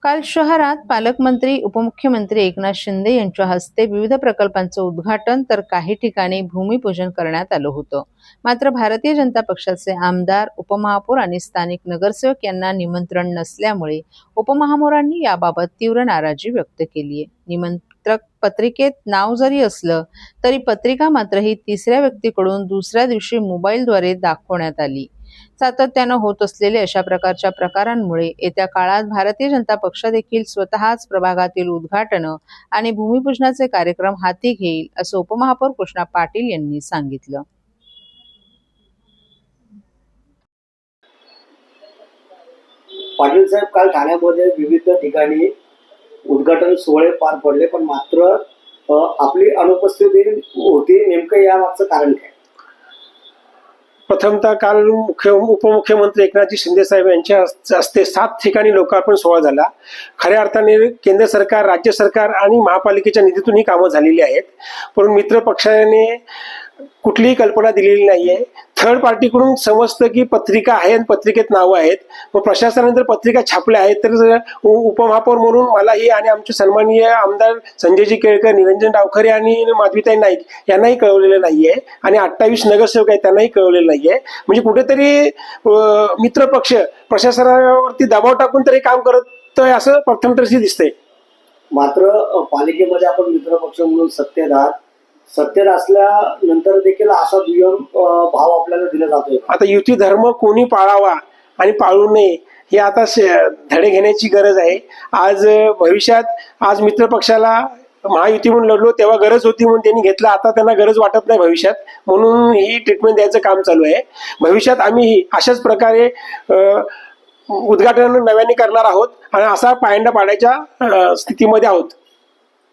काल शहरात पालकमंत्री उपमुख्यमंत्री एकनाथ शिंदे यांच्या हस्ते विविध प्रकल्पांचं उद्घाटन तर काही ठिकाणी भूमिपूजन करण्यात आलं होतं. मात्र भारतीय जनता पक्षाचे आमदार, उपमहापौर आणि स्थानिक नगरसेवक यांना निमंत्रण नसल्यामुळे उपमहापौरांनी याबाबत तीव्र नाराजी व्यक्त केली आहे. निमंत्रक पत्रिकेत नाव जरी असलं तरी पत्रिका मात्र ही तिसऱ्या व्यक्तीकडून दुसऱ्या दिवशी मोबाईलद्वारे दाखवण्यात आली. सातत्यानं होत असलेले अशा प्रकारच्या प्रकारांमुळे येत्या काळात भारतीय जनता पक्ष देखील स्वतःच प्रभागातील उद्घाटनं आणि भूमिपूजनाचे कार्यक्रम हाती घेईल, असं उपमहापौर कृष्णा पाटील यांनी सांगितलं. पाटील साहेब, काल ठाण्यामध्ये विविध ठिकाणी उद्घाटन सोहळे पार पडले, पण मात्र आपली अनुपस्थिती होती. नेमकं यामागचं कारण काय? प्रथमतः काल उपमुख्यमंत्री एकनाथजी शिंदे साहेब यांच्या हस्ते 7 ठिकाणी लोकार्पण सोहळा झाला. खऱ्या अर्थाने केंद्र सरकार, राज्य सरकार आणि महापालिकेच्या निधीतून ही कामं झालेली आहेत. पण मित्र पक्षाने कुठलीही कल्पना दिलेली नाहीये. थर्ड पार्टीकडून समजतं की पत्रिका आहे आणि पत्रिकेत नावं आहेत. मग प्रशासनाने जर पत्रिका छापल्या आहेत तर उपमहापौर म्हणून मलाही आणि आमचे सन्माननीय आमदार संजयजी केळकर, निरंजन डावखरे आणि माधवीताई नाईक यांनाही कळवलेलं नाहीये आणि 28 नगरसेवक आहेत त्यांनाही कळवलेलं नाहीये. म्हणजे कुठेतरी मित्र पक्ष प्रशासनावरती दबाव टाकून तरी काम करत असं प्रथम तरी दिसतंय. मात्र पालिकेमध्ये आपण मित्र पक्ष म्हणून सत्तेत असल्यानंतर देखील असा दुय्यम भाव आपल्याला दिला जातोय. आता युती धर्म कोणी पाळावा आणि पाळू नये हे आता धडे घेण्याची गरज आहे. आज मित्र पक्षाला महायुती म्हणून लढलो तेव्हा गरज होती म्हणून त्यांनी घेतला. आता त्यांना गरज वाटत नाही भविष्यात, म्हणून ही ट्रीटमेंट द्यायचं काम चालू आहे. भविष्यात आम्ही अशाच प्रकारे उद्घाटन नव्याने करणार आहोत आणि असा पायंडा पाडायच्या स्थितीमध्ये आहोत.